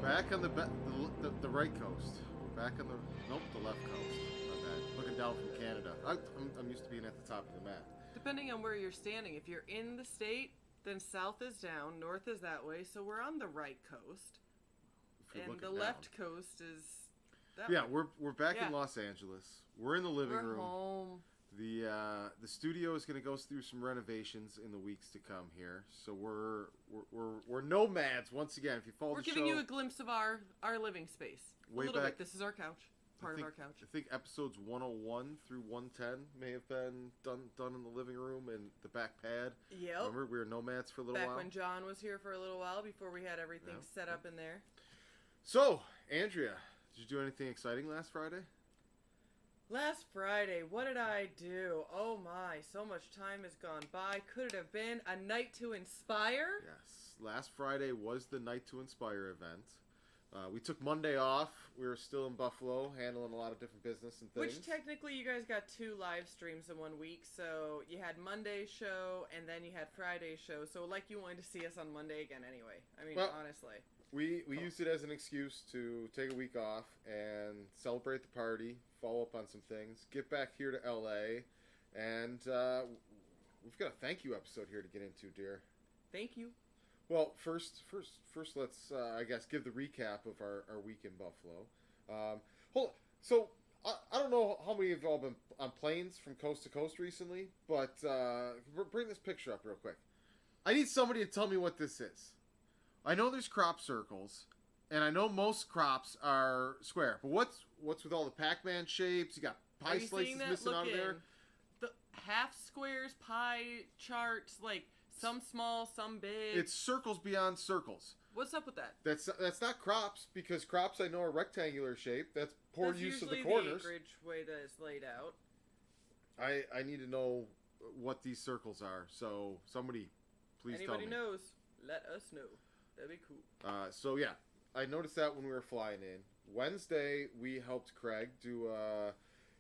back on the right coast. We're back on the left coast. My bad. Looking down from Canada. I'm used to being at the top of the map. Depending on where you're standing, if you're in the state, then south is down, north is that way. So we're on the right coast, and the left coast is that way. We're back in Los Angeles. We're in the living room. We're home. The studio is going to go through some renovations in the weeks to come here, so we're nomads once again. If you follow the show, we're giving you a glimpse of our living space. Way a little back, bit. This is our couch. Part of our couch. I think episodes 101 through 110 may have been done in the living room and the back pad. Yep. Remember, we were nomads for a little while. Back when John was here for a little while before we had everything set up in there. So, Andrea, did you do anything exciting last Friday? Last Friday, what did I do? Oh my, so much time has gone by. Could it have been a night to inspire? Yes, last Friday was the Night to Inspire event. We took Monday off. We were still in Buffalo, handling a lot of different business and things. Which technically you guys got 2 live streams in 1 week, so you had Monday's show and then you had Friday's show, so like you wanted to see us on Monday again anyway. I mean, honestly. We used it as an excuse to take a week off and celebrate the party, follow up on some things, get back here to LA, and we've got a thank you episode here to get into, dear. Thank you. Well, first, let's I guess give the recap of our week in Buffalo. Hold on. So I don't know how many of y'all have been on planes from coast to coast recently, but bring this picture up real quick. I need somebody to tell me what this is. I know there's crop circles, and I know most crops are square. But what's with all the Pac-Man shapes? You got pie slices missing out of there. The half squares, pie charts, like some small, some big. It's circles beyond circles. What's up with that? That's not crops, because crops I know are rectangular shape. That's poor use of the corners. That's usually the acreage way that it's laid out. I need to know what these circles are. So somebody, please tell me. Anybody knows? Let us know. That'd be cool. So yeah, I noticed that when we were flying in. Wednesday, we helped Craig do,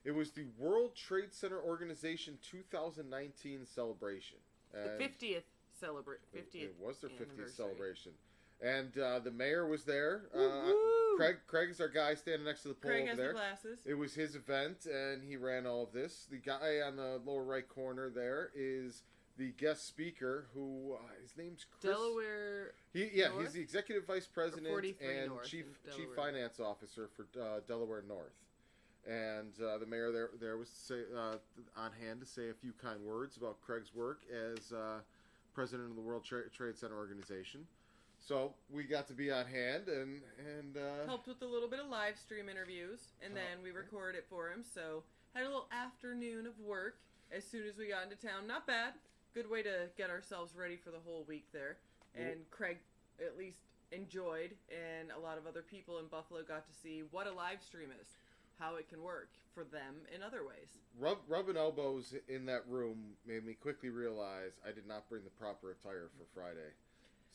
it was the World Trade Center Organization 2019 celebration. And the 50th celebration. It was their 50th celebration. And the mayor was there. Craig is our guy standing next to the pole over there. Craig has the glasses. It was his event, and he ran all of this. The guy on the lower right corner there is the guest speaker, who his name's Chris. Delaware. He's the executive vice president and North chief finance officer for Delaware North. And the mayor there was on hand to say a few kind words about Craig's work as president of the World Trade Center Organization. So we got to be on hand and helped with a little bit of live stream interviews, and then we recorded it for him. So had a little afternoon of work as soon as we got into town. Not bad. Good way to get ourselves ready for the whole week there. And Craig at least enjoyed, and a lot of other people in Buffalo got to see what a live stream is, how it can work for them in other ways. Rubbing elbows in that room made me quickly realize I did not bring the proper attire for Friday.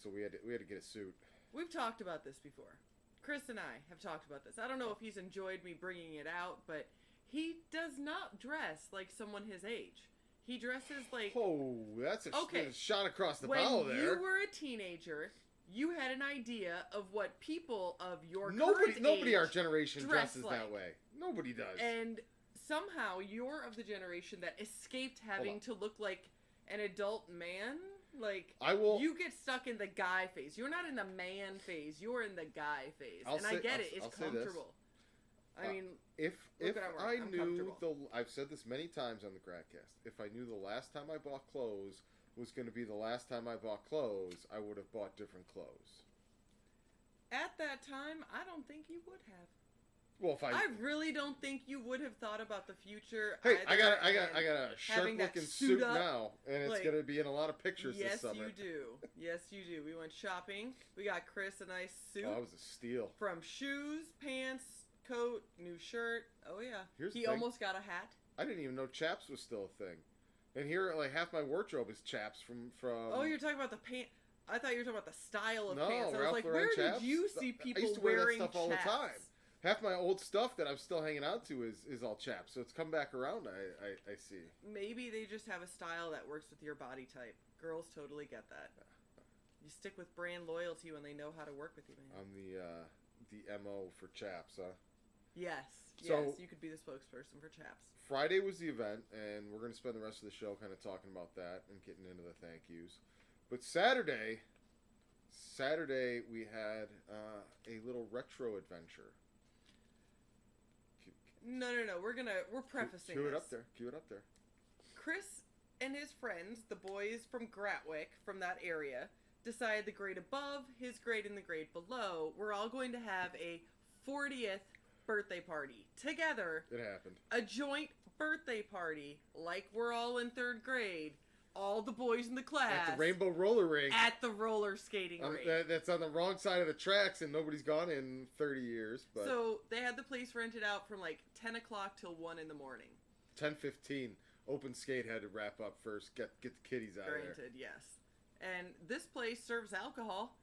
So we had to get a suit. We've talked about this before. Chris and I have talked about this. I don't know if he's enjoyed me bringing it out, but he does not dress like someone his age. He dresses like... Oh, that's a shot across the bow there. When you were a teenager, you had an idea of what people of your Nobody our generation dresses that way. Nobody does. And somehow you're of the generation that escaped having to look like an adult man. Like, you get stuck in the guy phase. You're not in the man phase. You're in the guy phase. I get it. It's comfortable. I mean, if I knew I've said this many times on the Gratcast. If I knew the last time I bought clothes was going to be the last time I bought clothes, I would have bought different clothes. At that time, I don't think you would have. Well, I really don't think you would have thought about the future. Hey, I got a sharp-looking suit now, and it's going to be in a lot of pictures this summer. Yes, you do. We went shopping. We got Chris a nice suit. Oh, that was a steal. From shoes, pants, coat, new shirt. Oh yeah. He almost got a hat. I didn't even know chaps was still a thing. And here, like, half my wardrobe is chaps from... Oh, you're talking about the pant... I thought you were talking about the style of pants. I was Ralph like, Lauren where chaps? did you see people wearing chaps? I used to wear that stuff all the time. Half my old stuff that I'm still hanging on to is all chaps. So it's come back around, I see. Maybe they just have a style that works with your body type. Girls totally get that. You stick with brand loyalty when they know how to work with you, man. the MO for Chaps, huh? Yes. So- Yes, you could be the spokesperson for Chaps. Friday was the event, and we're going to spend the rest of the show kind of talking about that and getting into the thank yous. But Saturday we had a little retro adventure. No. We're prefacing Cue it this. up there. Cue it up there. Chris and his friends, the boys from Gratwick, from that area, decided the grade above, his grade, and the grade below, we're all going to have a 40th birthday party together. It happened. A joint birthday party, like we're all in 3rd grade. All the boys in the class. At the Rainbow Roller Rink. At the roller skating rink. That's on the wrong side of the tracks, and nobody's gone in 30 years. But So they had the place rented out from like 10 o'clock till 1 in the morning. 10:15, open skate had to wrap up first. Get the kiddies out of there. Granted, yes. And this place serves alcohol.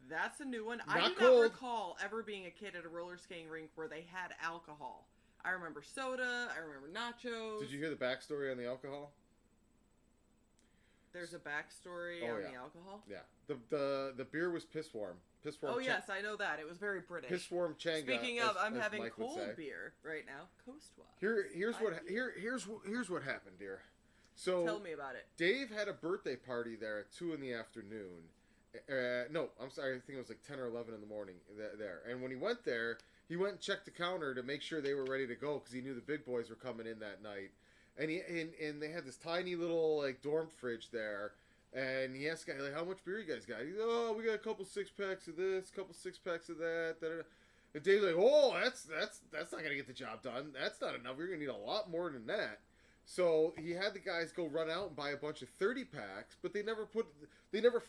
That's a new one. Not I do cold. not recall ever being a kid at a roller skating rink where they had alcohol. I remember soda. I remember nachos. Did you hear the backstory on the alcohol? There's a backstory on the alcohol. Yeah. The beer was piss warm. Piss warm. Oh yes, I know that. It was very British. Piss warm Changa. Speaking of, I'm as having Mike would cold say. beer right now. Coastwise. Here's what happened, dear. So Tell me about it. Dave had a birthday party there at 2 in the afternoon. No, I'm sorry. I think it was like 10 or 11 in the morning there. And when he went there, he went and checked the counter to make sure they were ready to go because he knew the big boys were coming in that night. And they had this tiny little like dorm fridge there. And he asked the guy, like, how much beer you guys got? He's like, oh, we got a couple 6-packs of this, couple 6-packs of that. Da-da-da. And Dave's like, oh, that's not gonna get the job done. That's not enough. You're gonna need a lot more than that. So he had the guys go run out and buy a bunch of 30-packs, but they never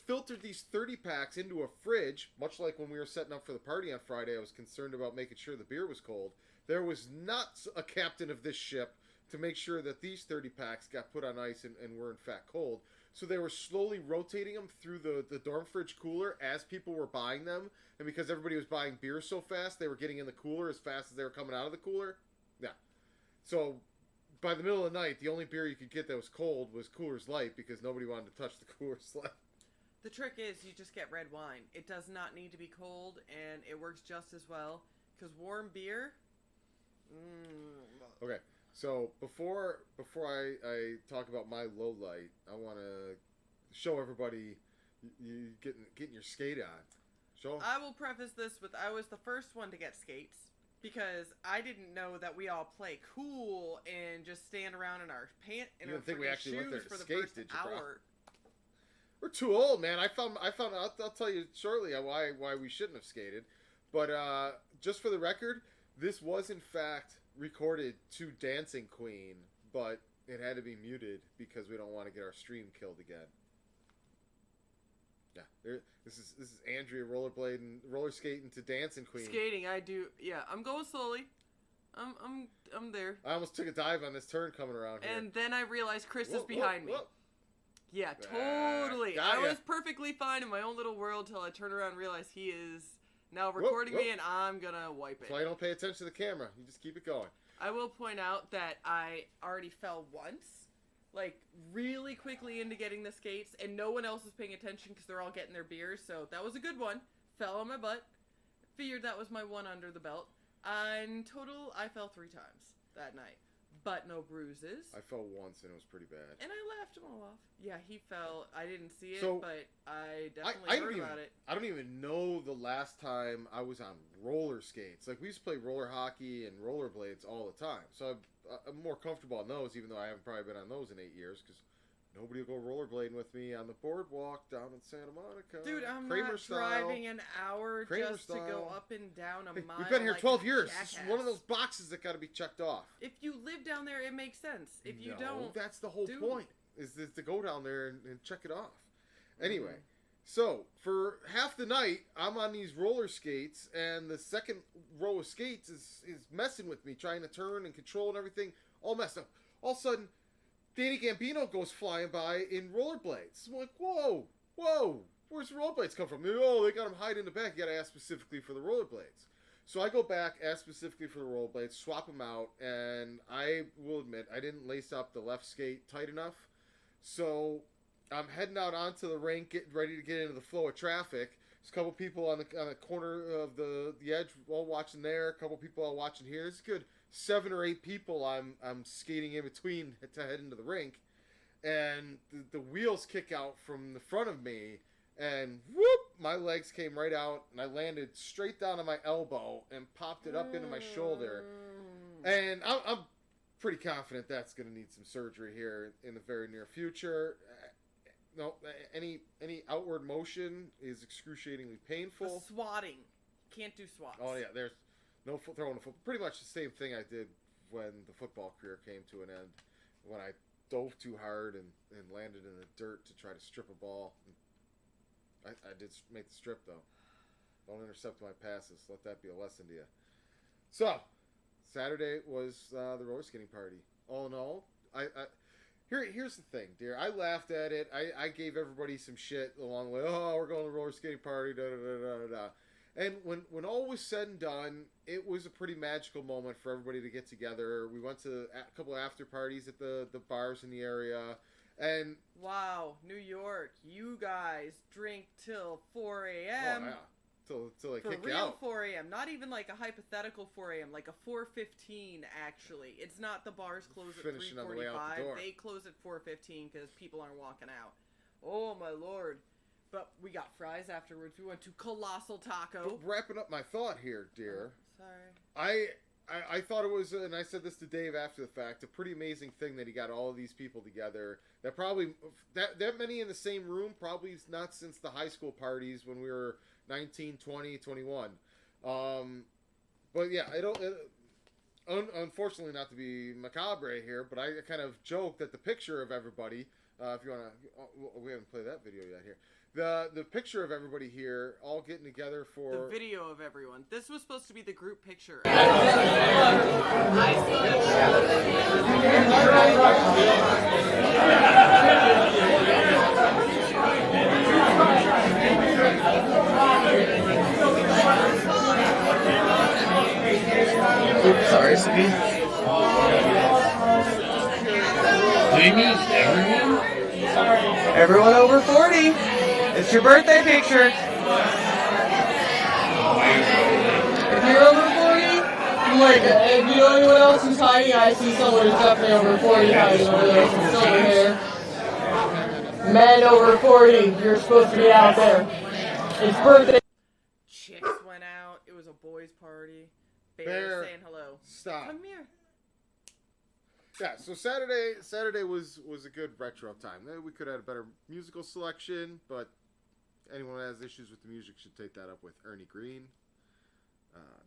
filtered these 30-packs into a fridge. Much like when we were setting up for the party on Friday, I was concerned about making sure the beer was cold. There was not a captain of this ship to make sure that these 30-packs got put on ice and were in fact cold. So they were slowly rotating them through the dorm fridge cooler as people were buying them. And because everybody was buying beer so fast, they were getting in the cooler as fast as they were coming out of the cooler. Yeah. So by the middle of the night, the only beer you could get that was cold was Coors Light because nobody wanted to touch the Coors Light. The trick is you just get red wine. It does not need to be cold, and it works just as well. Because warm beer... Okay. So before I talk about my low light, I want to show everybody you getting your skate on. Show 'em. I will preface this with I was the first one to get skates because I didn't know that we all play cool and just stand around in our pants and You our didn't think we freaking actually went there shoes to for the skate, first did you, bro? hour. We're too old, man. I found out. I'll tell you shortly why we shouldn't have skated. But just for the record, this was in fact recorded to Dancing Queen, but it had to be muted because we don't want to get our stream killed again. Yeah, this is Andrea roller skating to Dancing Queen. Skating, I do. Yeah, I'm going slowly. I'm there. I almost took a dive on this turn coming around here. And then I realized Chris is behind me. Whoa. Yeah, totally. Got I ya. was perfectly fine in my own little world till I turned around and realized he is now recording me, and I'm gonna wipe it. That's why you don't pay attention to the camera. You just keep it going. I will point out that I already fell once, like really quickly into getting the skates, and no one else was paying attention because they're all getting their beers. So that was a good one. Fell on my butt. Figured that was my one under the belt. In total, I fell 3 times that night, but no bruises. I fell once and it was pretty bad. And I laughed him all off. Yeah, he fell. I didn't see it, So, but I definitely heard about it. I don't even know the last time I was on roller skates. Like, we used to play roller hockey and rollerblades all the time. So I'm more comfortable on those, even though I haven't probably been on those in 8 years, because nobody will go rollerblading with me on the boardwalk down in Santa Monica. Dude, I'm Kramer not style. driving an hour Kramer just to go up and down a mile. We've been here like 12 a years. This is jackass. one of those boxes that got to be checked off. If you live down there, it makes sense. If you No, don't, that's the whole dude. point, is to go down there and check it off. Anyway, so for half the night, I'm on these roller skates, and the second row of skates is messing with me, trying to turn and control and everything, all messed up. All of a sudden, Danny Gambino goes flying by in rollerblades. I'm like, whoa, where's the rollerblades come from? Oh, they got them hiding in the back. You got to ask specifically for the rollerblades. So I go back, ask specifically for the rollerblades, swap them out, and I will admit I didn't lace up the left skate tight enough. So I'm heading out onto the rink, getting ready to get into the flow of traffic. There's a couple people on the corner of the edge all watching there. A couple people all watching here. There's a good 7 or 8 people I'm skating in between to head into the rink. And the wheels kick out from the front of me. And whoop, my legs came right out. And I landed straight down on my elbow and popped it up into my shoulder. And I'm pretty confident that's going to need some surgery here in the very near future. No, any outward motion is excruciatingly painful. The swatting. Can't do swats. Oh, yeah, there's no throwing a football. Pretty much the same thing I did when the football career came to an end. When I dove too hard and landed in the dirt to try to strip a ball. I did make the strip, though. Don't intercept my passes. Let that be a lesson to you. So, Saturday was the roller skating party. All in all, here's the thing, dear. I laughed at it. I gave everybody some shit along the way. Oh, we're going to the roller skating party, da-da-da-da-da. And when all was said and done, it was a pretty magical moment for everybody to get together. We went to a couple of after parties at the bars in the area. And wow, New York, you guys drink till 4 a.m. Oh, yeah. Till they For kick real, you out. 4 a.m. Not even like a hypothetical 4 a.m. Like a 4:15 actually. It's not the bars close at 3:45. Finishing on the way out the door. They close at 4:15 because people aren't walking out. Oh my lord! But we got fries afterwards. We went to Colossal Taco. But wrapping up my thought here, dear. Oh, sorry. I thought it was, and I said this to Dave after the fact, a pretty amazing thing that he got all of these people together. That probably, that many in the same room, probably not since the high school parties when we were 19, 20, 21. But yeah, unfortunately not to be macabre here, but I kind of joke that the picture of everybody, if you want to, we haven't played that video yet here. The picture of everybody here all getting together for... The video of everyone. This was supposed to be the group picture. Oops, sorry, Sydney. Do you mean everyone? Everyone over 40. It's your birthday picture. If you're over 40, like, if you know anyone else who's hiding, I see someone who's definitely over 40 hiding over there with some silver hair. Men over 40, you're supposed to be out there. It's birthday. Chicks went out. It was a boys' party. Bear saying hello. Stop. Come here. Yeah, so Saturday was a good retro time. We could have had a better musical selection, but anyone who has issues with the music should take that up with Ernie Green.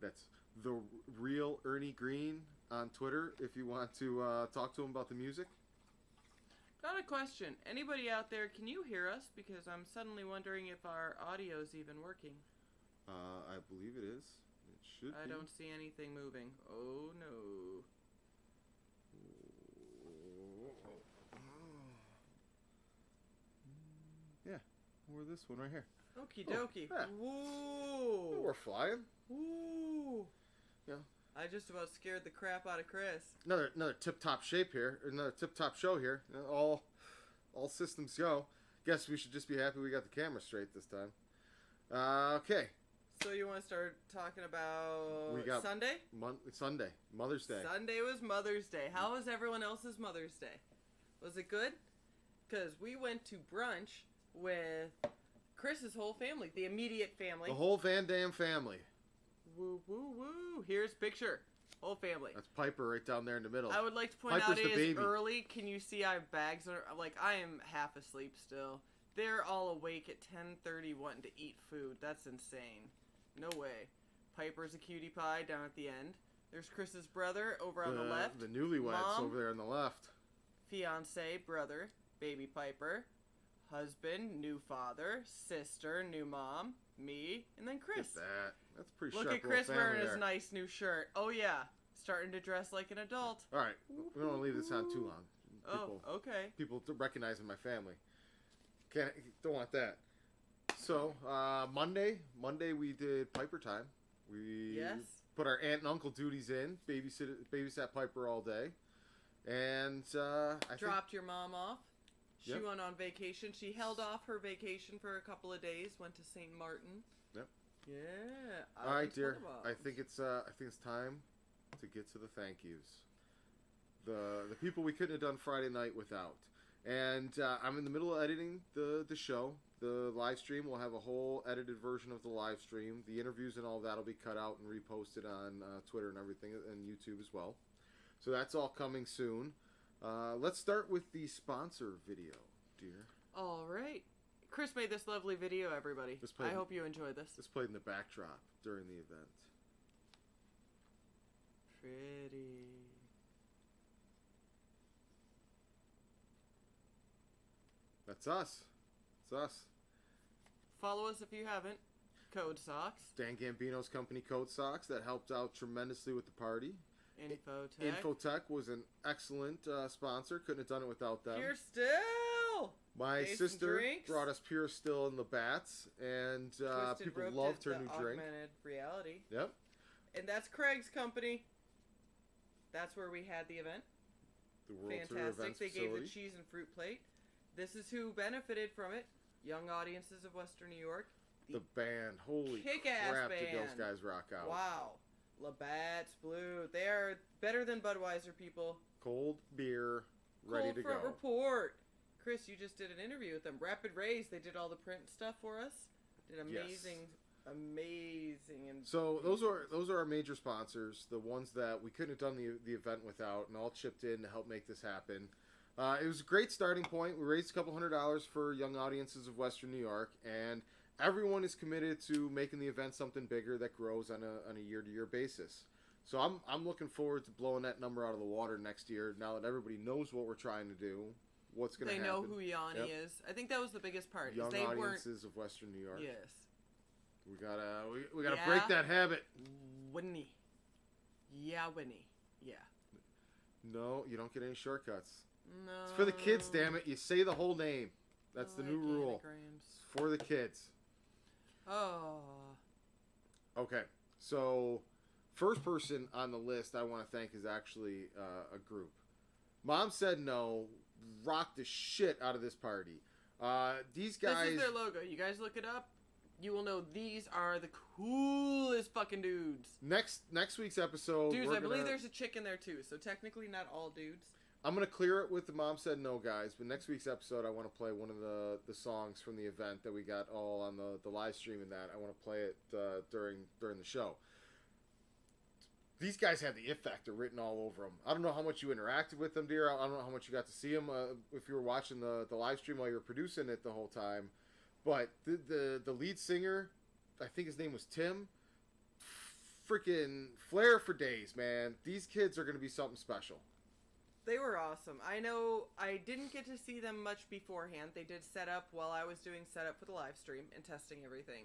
That's the real Ernie Green on Twitter if you want to talk to him about the music. Got a question. Anybody out there, can you hear us? Because I'm suddenly wondering if our audio is even working. I believe it is. It should I be. don't see anything moving. Oh, no. Yeah, or this one right here. Okie dokie. Yeah. Woo. We're flying. Woo. Yeah. I just about scared the crap out of Chris. Another tip-top shape here. Another tip-top show here. All systems go. Guess we should just be happy we got the camera straight this time. Okay. So you want to start talking about We got Sunday? Sunday. Mother's Day. Sunday was Mother's Day. How was everyone else's Mother's Day? Was it good? Because we went to brunch with Chris's whole family, the immediate family. The whole Van Dam family. Woo, woo, woo. Here's picture. Whole family. That's Piper right down there in the middle. I would like to point Piper's out the it is baby. early. Can you see I have bags? Like, I am half asleep still. They're all awake at 10:30 wanting to eat food. That's insane. No way. Piper's a cutie pie down at the end. There's Chris's brother over on the left. The newlyweds Mom, over there on the left. fiance, brother, baby Piper, husband, new father, sister, new mom, me, and then Chris. Look at that. That's a pretty Look sharp at Chris little family wearing his there. nice new shirt. Oh yeah, starting to dress like an adult. All right, we don't want to leave this on too long. Oh, okay. People recognizing my family. Don't want that. So Monday we did Piper time. We Yes. put our aunt and uncle duties in. Babysat Piper all day, and I Dropped your mom off. She Yep. went on vacation. She held off her vacation for a couple of days. Went to St. Martin. Yep. Yeah. All right, dear. Bombs. I think it's time to get to the thank yous. The people we couldn't have done Friday night without. And I'm in the middle of editing the show. The live stream will have a whole edited version of the live stream. The interviews and all that will be cut out and reposted on Twitter and everything, and YouTube as well. So that's all coming soon. Let's start with the sponsor video, dear. All right. Chris made this lovely video, everybody. I hope you enjoyed this. This played in the backdrop during the event. Pretty. That's us. It's us. Follow us if you haven't. Code Socks. Dan Gambino's company, Code Socks, that helped out tremendously with the party. InfoTech. InfoTech was an excellent sponsor. Couldn't have done it without them. Pura Still. My Taste sister and drinks. brought us Pura Still in Labatts, and Twisted people Rope loved did her the new drink. Augmented reality. Yep. And that's Craig's company. That's where we had the event. The Wurlitzer Fantastic. Events They facility. gave the cheese and fruit plate. This is who benefited from it. Young audiences of Western New York. The band, holy kick-ass crap, did those band. guys rock out. Wow. Labatts Blue. They are better than Budweiser, people. Cold beer, ready Cold to Front go. Report. Chris, you just did an interview with them. Rapid Raise, they did all the print stuff for us. Did amazing, amazing. And So those are our major sponsors, the ones that we couldn't have done the event without, and all chipped in to help make this happen. It was a great starting point. We raised a couple $100 for young audiences of Western New York, and everyone is committed to making the event something bigger that grows on a year-to-year basis. So I'm looking forward to blowing that number out of the water next year. Now that everybody knows what we're trying to do, what's going to happen. They know who Yanni is. I think that was the biggest part. Young they audiences of Western New York. Yes. We gotta break that habit. Winnie. Yeah, Winnie. Yeah. No, you don't get any shortcuts. No. It's for the kids, damn it. You say the whole name. That's the new rule. Anagrams. It's for the kids. Oh. Okay, so first person on the list I want to thank is actually a group. Mom Said No rocked the shit out of this party. These guys... This is their logo. You guys look it up. You will know these are the coolest fucking dudes. Next week's episode... Dudes, I believe there's a chick in there too, so technically not all dudes. I'm going to clear it with the Mom Said No guys, but next week's episode I want to play one of the songs from the event that we got all on the live stream and that. I want to play it during the show. These guys have the it factor written all over them. I don't know how much you interacted with them, dear. I don't know how much you got to see them if you were watching the live stream while you were producing it the whole time. But the lead singer, I think his name was Tim, freaking flair for days, man. These kids are going to be something special. They were awesome. I know I didn't get to see them much beforehand. They did setup while I was doing setup for the live stream and testing everything.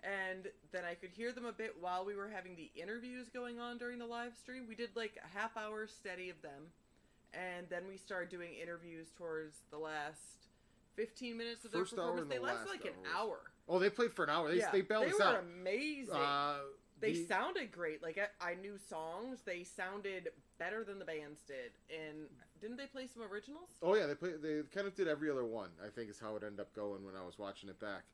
And then I could hear them a bit while we were having the interviews going on during the live stream. We did like a half hour steady of them. And then we started doing interviews towards the last 15 minutes of their performance. They lasted like an hour. Oh, they played for an hour. They bailed us out. They were amazing. They sounded great. Like, I knew songs. They sounded better than the bands did. And didn't they play some originals? Oh, yeah. They kind of did every other one, I think is how it ended up going when I was watching it back.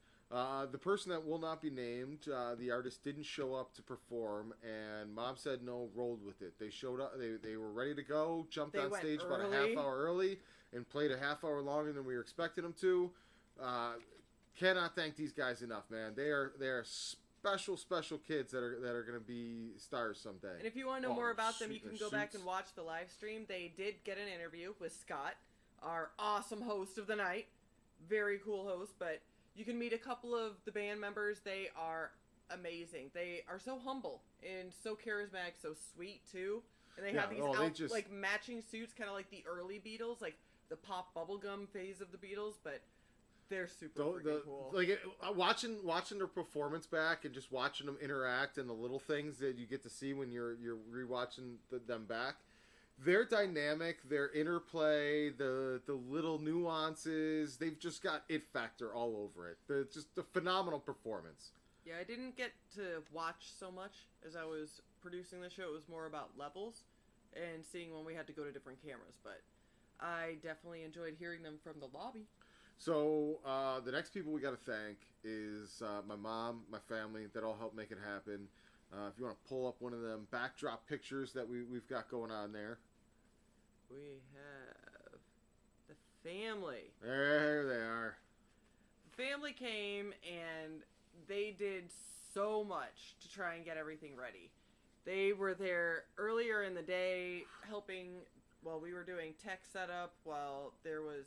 The person that will not be named, the artist didn't show up to perform, and Mom Said No rolled with it. They showed up. They were ready to go, jumped on stage about a half hour early, and played a half hour longer than we were expecting them to. Cannot thank these guys enough, man. They are special kids that are going to be stars someday. And if you want to know more about them, you can go back and watch the live stream. They did get an interview with Scott, our awesome host of the night. Very cool host, but you can meet a couple of the band members. They are amazing. They are so humble and so charismatic, so sweet too. And they have these like matching suits, kind of like the early Beatles, like the pop bubblegum phase of the Beatles, but they're super freaking cool. Like watching their performance back and just watching them interact and the little things that you get to see when you're rewatching them back. Their dynamic, their interplay, the little nuances, they've just got it factor all over it. Just a phenomenal performance. Yeah, I didn't get to watch so much as I was producing the show. It was more about levels and seeing when we had to go to different cameras. But I definitely enjoyed hearing them from the lobby. So the next people we got to thank is my mom, my family that all helped make it happen. If you want to pull up one of them backdrop pictures that we've got going on there. We have the family. There they are. The family came and they did so much to try and get everything ready. They were there earlier in the day helping while we were doing tech setup, while there was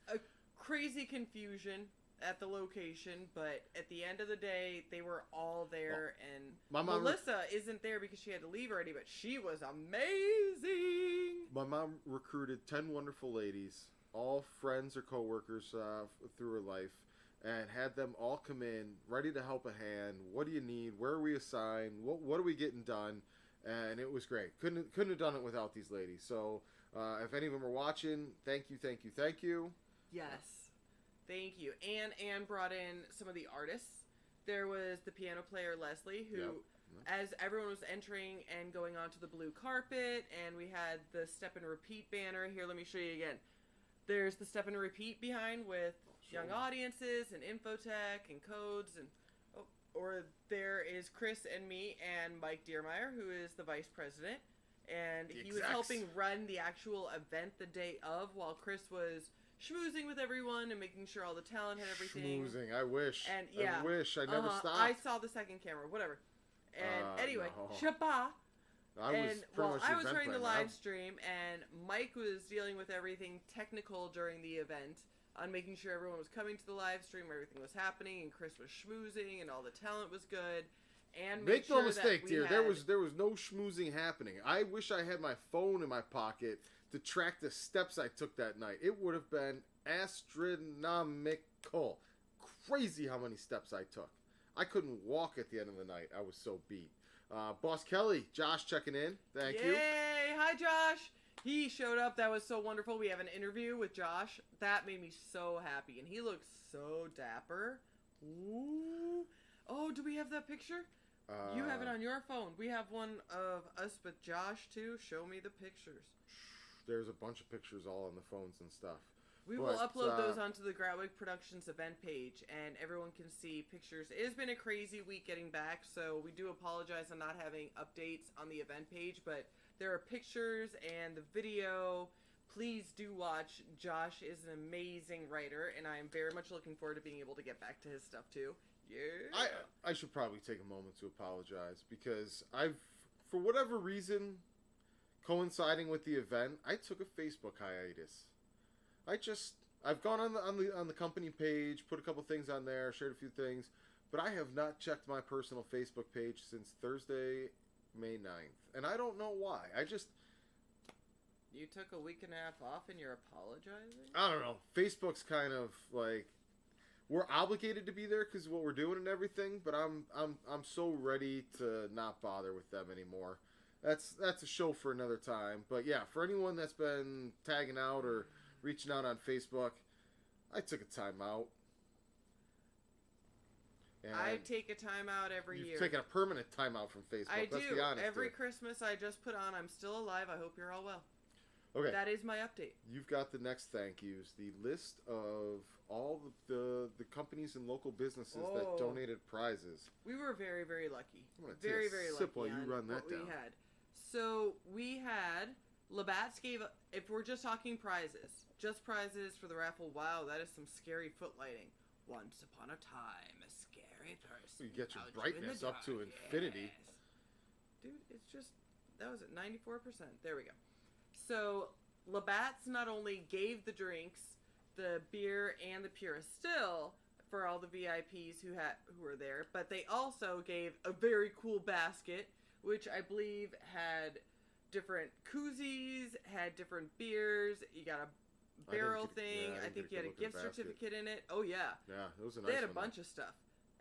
a crazy confusion at the location, but at the end of the day, they were all there, and my mom Melissa isn't there because she had to leave already, but she was amazing! My mom recruited 10 wonderful ladies, all friends or co-workers through her life, and had them all come in, ready to help a hand. What do you need? Where are we assigned? What are we getting done? And it was great. Couldn't have done it without these ladies. So if any of them are watching, thank you. Yes. Thank you. Anne brought in some of the artists. There was the piano player, Leslie, who, as everyone was entering and going onto the blue carpet, and we had the Step and Repeat banner. Here, let me show you again. There's the Step and Repeat behind with young audiences and InfoTech and codes. Or there is Chris and me and Mike Diermeyer, who is the vice president. And he was helping run the actual event the day of, while Chris was schmoozing with everyone and making sure all the talent had everything. Schmoozing, I wish. And yeah, I wish. I never stopped. I saw the second camera, whatever. And anyway, Shabbat. I was running the live stream, and Mike was dealing with everything technical during the event, on making sure everyone was coming to the live stream, everything was happening, and Chris was schmoozing, and all the talent was good. And make no mistake, dear, there was no schmoozing happening. I wish I had my phone in my pocket to track the steps I took that night. It would have been astronomical. Crazy how many steps I took. I couldn't walk at the end of the night. I was so beat. Boss Kelly, Josh checking in. Thank you. Yay! Hi, Josh. He showed up. That was so wonderful. We have an interview with Josh. That made me so happy. And he looks so dapper. Ooh. Oh, do we have that picture? You have it on your phone. We have one of us with Josh, too. Show me the pictures. There's a bunch of pictures all on the phones and stuff. We will upload those onto the Gratwick Productions event page, and everyone can see pictures. It has been a crazy week getting back, so we do apologize on not having updates on the event page, but there are pictures and the video. Please do watch. Josh is an amazing writer, and I am very much looking forward to being able to get back to his stuff, too. Yeah. I should probably take a moment to apologize, because I've, for whatever reason, coinciding with the event, I took a Facebook hiatus. I've gone on the company page, put a couple things on there, shared a few things, but I have not checked my personal Facebook page since Thursday, May 9th. And I don't know why. You took a week and a half off and you're apologizing? I don't know. Facebook's kind of like, we're obligated to be there because of what we're doing and everything, but I'm so ready to not bother with them anymore. That's a show for another time. But yeah, for anyone that's been tagging out or reaching out on Facebook, I took a time out. And I take a time out every year. You've taken a permanent time out from Facebook. Let's be honest. Every Christmas I just put on, I'm still alive. I hope you're all well. Okay. That is my update. You've got the next thank yous. The list of all the companies and local businesses that donated prizes. We were very, very lucky. Very, very lucky while you run that down. We had. So we had, Labatts gave, if we're just talking prizes, just prizes for the raffle, wow, that is some scary footlighting. Once upon a time, a scary person. You get your brightness up to infinity. Yes. Dude, it's just, that was at 94%. There we go. So, Labatts not only gave the drinks, the beer, and the Pura Still for all the VIPs who were there, but they also gave a very cool basket, which I believe had different koozies, had different beers. You got a barrel thing. I think you had a gift certificate in it. Oh, yeah. Yeah, it was a nice one. They had a bunch of stuff.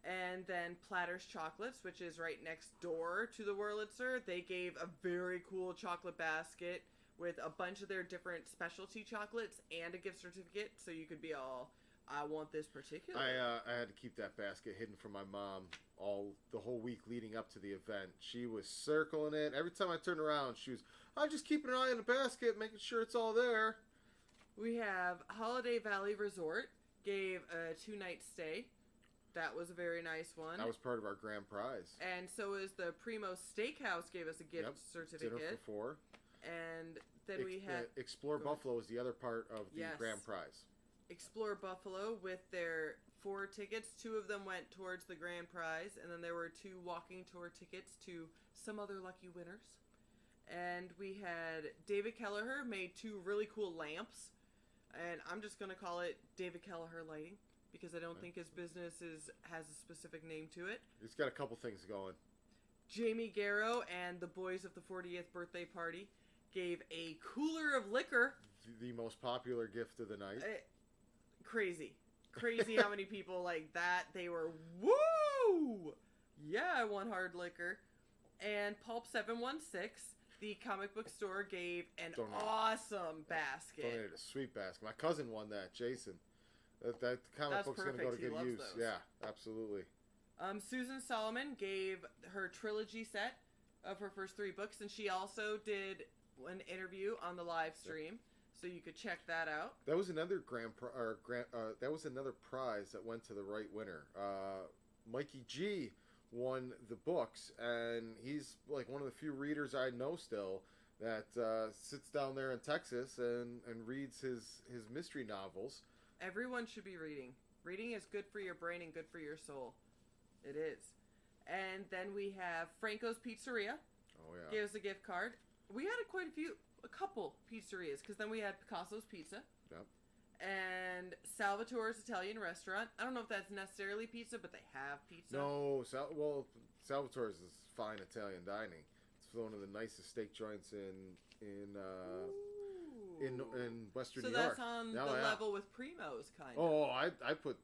And then Platter's Chocolates, which is right next door to the Wurlitzer. They gave a very cool chocolate basket with a bunch of their different specialty chocolates and a gift certificate, so you could be all, I want this particular. I had to keep that basket hidden from my mom the whole week leading up to the event. She was circling it. Every time I turned around, she was, I'm just keeping an eye on the basket, making sure it's all there. We have Holiday Valley Resort gave a 2-night stay. That was a very nice one. That was part of our grand prize. And so is the Primo Steakhouse gave us a gift certificate. Dinner for 4. And then we had... Explore Buffalo is the other part of the grand prize. Explore Buffalo with their 4 tickets. 2 of them went towards the grand prize. And then there were 2 walking tour tickets to some other lucky winners. And we had David Kelleher made 2 really cool lamps. And I'm just going to call it David Kelleher Lighting. Because I don't think his business has a specific name to it. He's got a couple things going. Jamie Garrow and the boys of the 40th birthday party gave a cooler of liquor. The most popular gift of the night. Crazy how many people like that. They were, woo! Yeah, I want hard liquor. And Pulp 716, the comic book store, gave an awesome basket. Donated a sweet basket. My cousin won that, Jason. That comic book's going to go to good use. Those. Yeah, absolutely. Susan Solomon gave her trilogy set of her first 3 books, and she also did an interview on the live stream, so you could check that out. That was another that was another prize that went to the right winner. Mikey G won the books, and he's like one of the few readers I know still that sits down there in Texas and reads his mystery novels. Everyone should be reading. Reading is good for your brain and good for your soul. It is. And then we have Franco's Pizzeria. Oh, yeah. Gave us a gift card. We had a couple pizzerias, because then we had Picasso's Pizza. Yep. And Salvatore's Italian Restaurant. I don't know if that's necessarily pizza, but they have pizza. No, Salvatore's is fine Italian dining. It's one of the nicest steak joints in Western New York. So that's on the level with Primo's, kind of. Oh, I put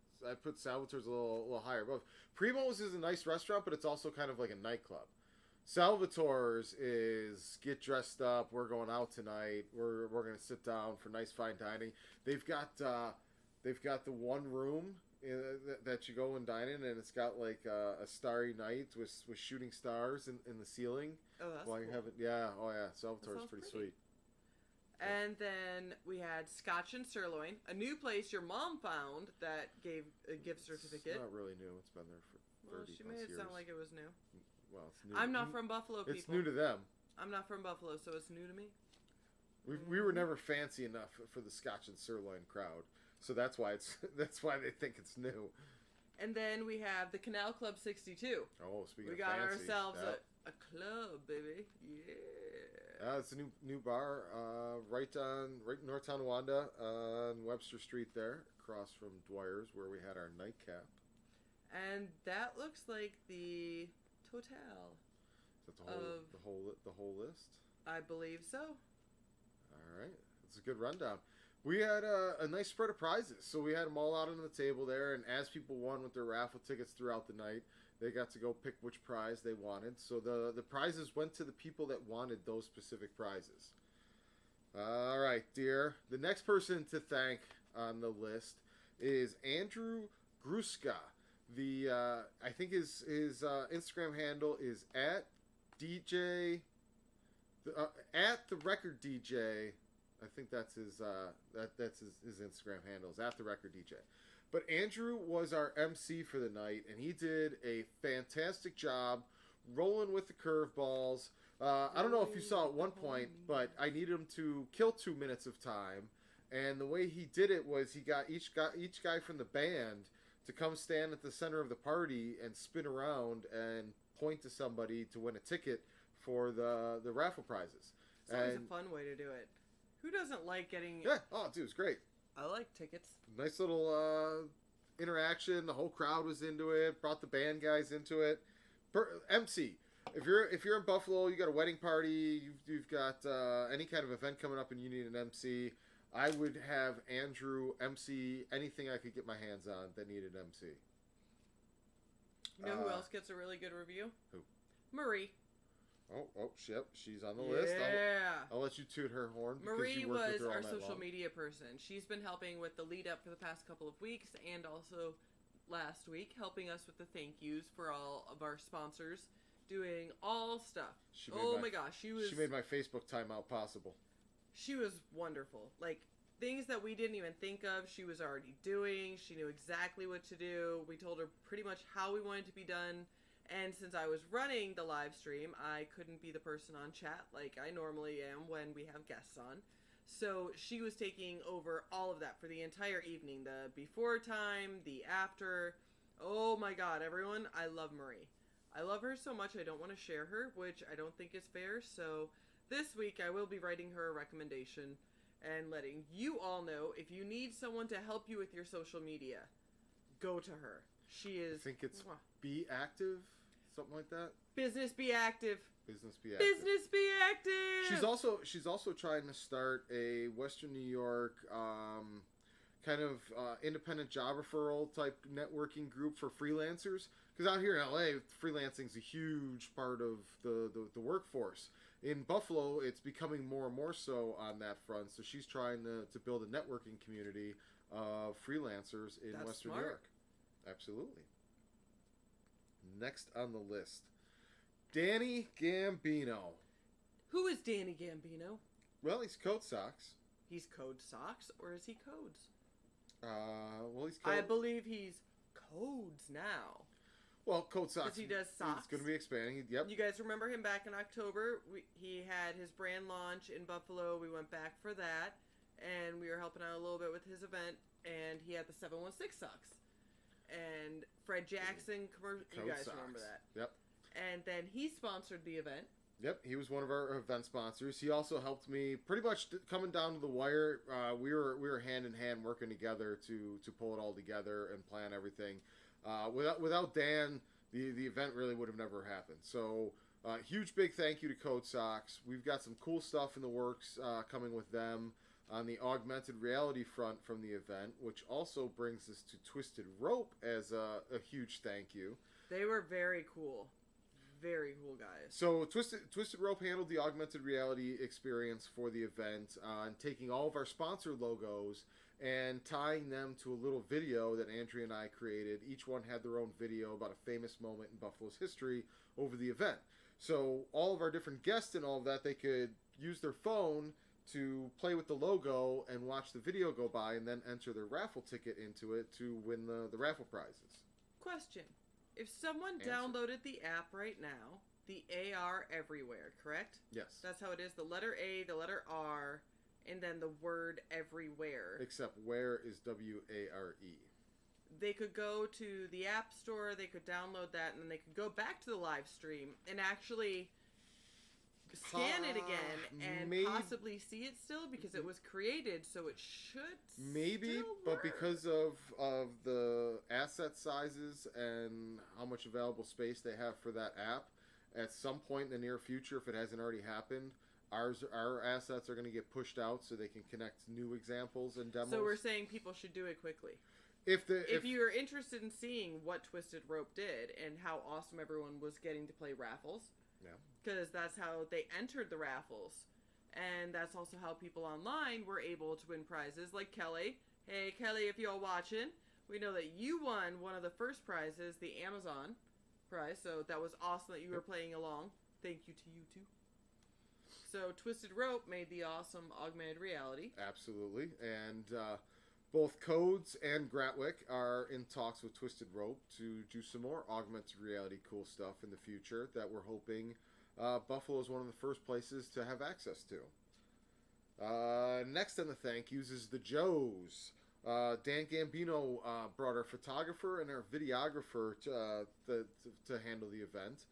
Salvatore's a little higher above. Primo's is a nice restaurant, but it's also kind of like a nightclub. Salvatore's is get dressed up. We're going out tonight. We're going to sit down for nice fine dining. They've got the one room that you go and dine in, and it's got like a starry night with shooting stars in the ceiling. Oh, that's cool. Salvatore's pretty sweet. And then we had Scotch N Sirloin, a new place your mom found that gave a gift certificate. It's not really new. It's been there for 30 she made it sound like it was new. Well, it's new. I'm not from Buffalo, people. It's new to them. I'm not from Buffalo, so it's new to me. We were never fancy enough for the Scotch N Sirloin crowd, so that's why they think it's new. And then we have the Canal Club 62. Oh, speaking of fancy. We got ourselves a club, baby. Yeah. It's a new bar right in North Tonawanda on Webster Street there, across from Dwyer's, where we had our nightcap. And that looks like the total. Is that the whole list? I believe so. All right, it's a good rundown. We had a nice spread of prizes, so we had them all out on the table there, and as people won with their raffle tickets throughout the night, they got to go pick which prize they wanted. So the prizes went to the people that wanted those specific prizes. All right, dear. The next person to thank on the list is Andrea Gruszka. I think his Instagram handle is at DJ at the record DJ. I think that's his his Instagram handle is at the record DJ. But Andrew was our MC for the night, and he did a fantastic job rolling with the curveballs. I don't know if you saw at one point, but I needed him to kill 2 minutes of time, and the way he did it was he got each guy from the band to come stand at the center of the party and spin around and point to somebody to win a ticket for the raffle prizes. It's always a fun way to do it. Who doesn't like getting... Yeah, oh, dude, it's great. I like tickets. Nice little interaction. The whole crowd was into it. Brought the band guys into it. MC, if you're in Buffalo, you got a wedding party, you've got any kind of event coming up, and you need an MC, I would have Andrew MC anything I could get my hands on that needed MC. You know who else gets a really good review? Who? Marie. Oh, shit. She's on the list. Yeah. I'll let you toot her horn. Marie was our social media person. She's been helping with the lead up for the past couple of weeks, and also last week helping us with the thank yous for all of our sponsors, doing all stuff. My gosh, she made my Facebook timeout possible. She was wonderful. Like, things that we didn't even think of, she was already doing. She knew exactly what to do. We told her pretty much how we wanted to be done. And since I was running the live stream, I couldn't be the person on chat like I normally am when we have guests on. So she was taking over all of that for the entire evening. The before time, the after. Oh my god, everyone, I love Marie. I love her so much I don't want to share her, which I don't think is fair. So this week I will be writing her a recommendation and letting you all know if you need someone to help you with your social media, go to her. She is... I think it's Be Active, something like that. Business Be Active. Business Be Active. Business Be Active! She's also trying to start a Western New York kind of independent job referral type networking group for freelancers. Because out here in LA, freelancing is a huge part of the workforce. In Buffalo, it's becoming more and more so on that front. So she's trying to build a networking community of freelancers in Western New York. Absolutely. Next on the list, Danny Gambino. Who is Danny Gambino? Well, he's Code Socks. He's Code Socks, or is he Codes? Well, he's Code... I believe he's Codes now. Well, Code Socks. Because he does socks. He's going to be expanding. Yep. You guys remember him back in October? He had his brand launch in Buffalo. We went back for that, and we were helping out a little bit with his event, and he had the 716 socks. And Fred Jackson commercial. You guys remember that? Yep. And then he sponsored the event. Yep, he was one of our event sponsors. He also helped me pretty much coming down to the wire. We were hand in hand working together to pull it all together and plan everything. Without Dan, the event really would have never happened. So huge big thank you to Code Socks. We've got some cool stuff in the works coming with them on the augmented reality front from the event, which also brings us to Twisted Rope as a huge thank you. They were very cool. Very cool guys. So Twisted Rope handled the augmented reality experience for the event, and taking all of our sponsor logos and tying them to a little video that Andrea and I created. Each one had their own video about a famous moment in Buffalo's history over the event. So all of our different guests and all of that, they could use their phone to play with the logo and watch the video go by and then enter their raffle ticket into it to win the raffle prizes. Question. If someone downloaded the app right now, the AR everywhere, correct? Yes. That's how it is. The letter A, the letter R, and then the word everywhere. Except where is W-A-R-E. They could go to the App Store, they could download that, and then they could go back to the live stream and actually scan it again and possibly see it still because it was created, so it should maybe, still but work. because of the asset sizes and how much available space they have for that app, at some point in the near future, if it hasn't already happened, our assets are going to get pushed out so they can connect new examples and demos. So we're saying people should do it quickly. If you're interested in seeing what Twisted Rope did and how awesome everyone was getting to play raffles, because that's how they entered the raffles, and that's also how people online were able to win prizes, like Kelly. Hey Kelly, if you're watching, we know that you won one of the first prizes, the Amazon prize, so that was awesome that you were playing along. Thank you to you too. So Twisted Rope made the awesome augmented reality. Absolutely, and both Codes and Gratwick are in talks with Twisted Rope to do some more augmented reality cool stuff in the future that we're hoping Buffalo is one of the first places to have access to. Next on the thank yous is the Joes. Dan Gambino brought our photographer and our videographer to handle the event.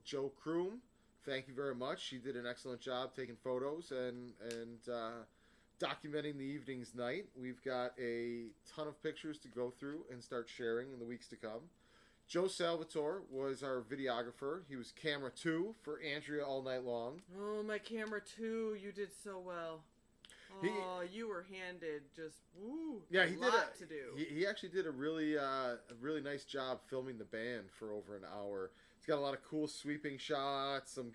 Joe Kroom, thank you very much. She did an excellent job taking photos and documenting the evening's night. We've got a ton of pictures to go through and start sharing in the weeks to come. Joe Salvatore was our videographer. He was camera 2 for Andrea all night long. Oh, my camera 2, you did so well. Oh, you were handed just he lot to do. He actually did a really nice job filming the band for over an hour. He's got a lot of cool sweeping shots, some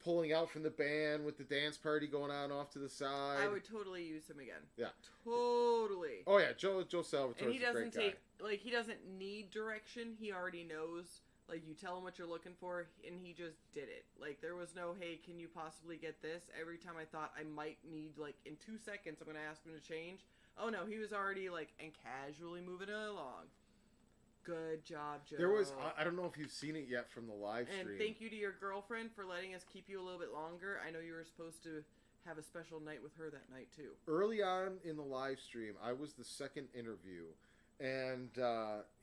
pulling out from the band with the dance party going on off to the side. I would totally use him again. Yeah. Totally. Oh yeah, Joe Salvatore is a great guy. He doesn't need direction. He already knows Like, you tell him what you're looking for, and he just did it. Like, there was no, hey, can you possibly get this? Every time I thought I might need, like, in 2 seconds, I'm going to ask him to change. Oh, no, he was already, like, and casually moving it along. Good job, Joe. There was, I don't know if you've seen it yet from the live stream. And thank you to your girlfriend for letting us keep you a little bit longer. I know you were supposed to have a special night with her that night, too. Early on in the live stream, I was the second interview, and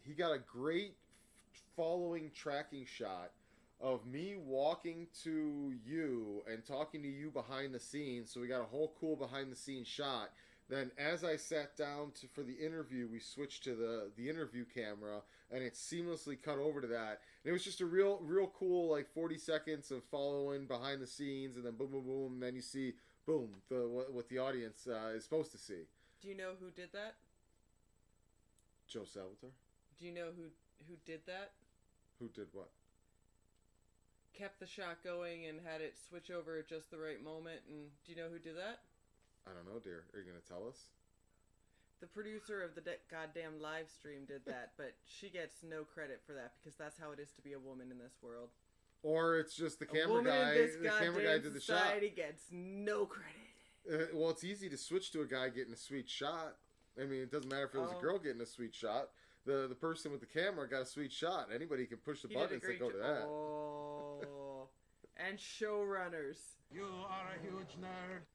he got a great following tracking shot of me walking to you and talking to you behind the scenes. So we got a whole cool behind the scenes shot. Then as I sat down for the interview, we switched to the interview camera, and it seamlessly cut over to that. And it was just a real cool, like, 40 seconds of following behind the scenes, and then boom, boom, boom, and then you see, boom, what the audience is supposed to see. Do you know who did that? Joe Salvatore? Do you know who did that? Who did what? Kept the shot going and had it switch over at just the right moment. And do you know who did that? I don't know, dear. Are you going to tell us? The producer of the goddamn live stream did that, but she gets no credit for that because that's how it is to be a woman in this world. Or it's just the A camera woman guy. in this The camera guy did the shot. society gets no credit. Well, it's easy to switch to a guy getting a sweet shot. I mean, it doesn't matter if it was a girl getting a sweet shot. The person with the camera got a sweet shot. Anybody can push the button and say, go to that. Oh. And showrunners. You are a huge nerd.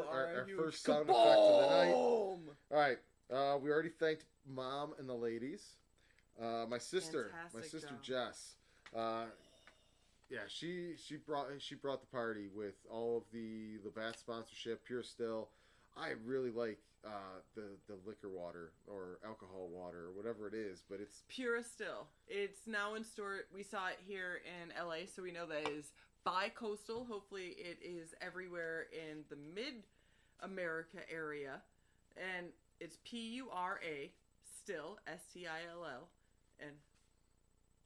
Our first sound effect of the night. All right. We already thanked Mom and the ladies. My sister Fantastic job. Jess. Yeah, she brought the party with all of the Labatts sponsorship, Pura Still. I really like the liquor water or alcohol water or whatever it is, but it's Pura Still. It's now in store. We saw it here in LA, so we know that it is bi-coastal. Hopefully it is everywhere in the mid-America area. And it's Pura Still, Still. And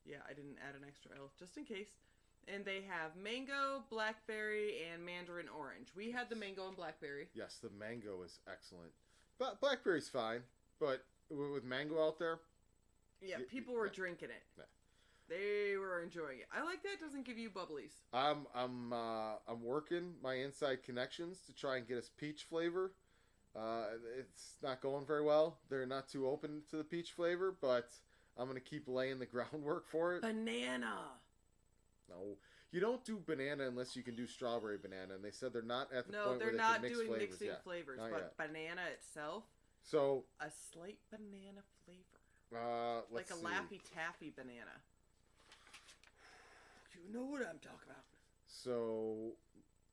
yeah, I didn't add an extra L just in case. And they have mango, blackberry, and mandarin orange. We had the mango and blackberry. Yes, the mango is excellent. But blackberry's fine, but with mango out there, yeah, people were drinking it. Nah. They were enjoying it. I like that it doesn't give you bubblies. I'm working my inside connections to try and get us peach flavor. It's not going very well. They're not too open to the peach flavor, but I'm gonna keep laying the groundwork for it. Banana. No, you don't do banana unless you can do strawberry banana, and they said they're not at the point where they're they not can mix doing flavors mixing yet. flavors, Not but yet. banana itself, So a slight banana flavor, let's like a see. Laffy Taffy banana. You know what I'm talking about. So,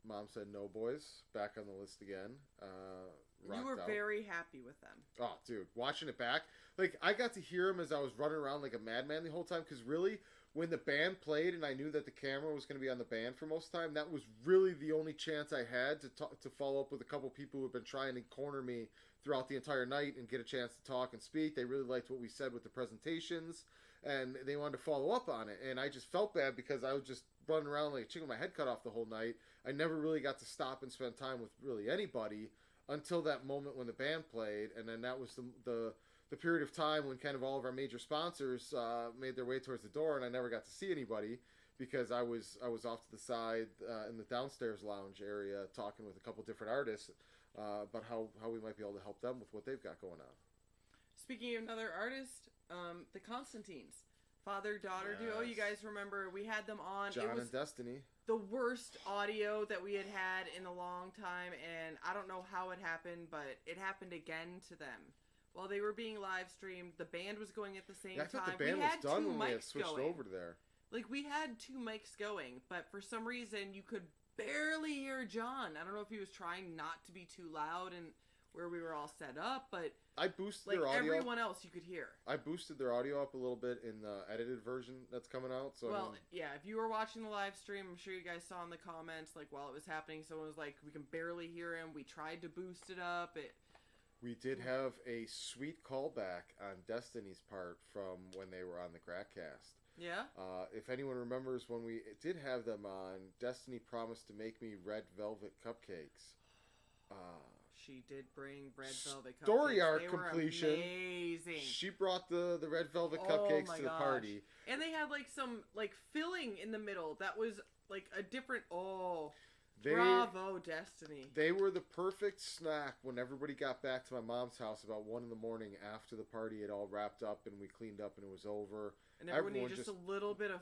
Mom said no, boys. Back on the list again. You were out. very happy with them. Oh, dude, watching it back, like I got to hear him as I was running around like a madman the whole time. Because really, when the band played and I knew that the camera was going to be on the band for most of the time, that was really the only chance I had to follow up with a couple people who had been trying to corner me throughout the entire night and get a chance to talk and speak. They really liked what we said with the presentations, and they wanted to follow up on it. And I just felt bad because I was just running around like a chicken with my head cut off the whole night. I never really got to stop and spend time with really anybody until that moment when the band played, and then that was the period of time when kind of all of our major sponsors made their way towards the door, and I never got to see anybody because I was off to the side in the downstairs lounge area talking with a couple different artists about how we might be able to help them with what they've got going on. Speaking of another artist, the Constantines, father-daughter duo. You guys remember we had them on. John it was and Destiny. the worst audio that we had in a long time, and I don't know how it happened, but it happened again to them. While they were being live streamed, the band was going at the same I time. thought the band we was had done two when we had mics switched going. over to there. Like, we had two mics going, but for some reason you could barely hear John. I don't know if he was trying not to be too loud and where we were all set up, but I boosted like their audio. everyone else you could hear. I boosted their audio up a little bit in the edited version that's coming out. So Well, yeah, if you were watching the live stream, I'm sure you guys saw in the comments, like, while it was happening, someone was like, we can barely hear him. We tried to boost it up. we did have a sweet callback on Destiny's part from when they were on the Gratcast. Yeah? If anyone remembers when we did have them on, Destiny promised to make me red velvet cupcakes. She did bring red velvet cupcakes. Story arc They completion. Were amazing. She brought the red velvet cupcakes my to the gosh. party. And they had like some like filling in the middle that was like a different. Bravo, Destiny. They were the perfect snack when everybody got back to my mom's house about 1 a.m. after the party had all wrapped up and we cleaned up and it was over. And everyone needed just a little bit of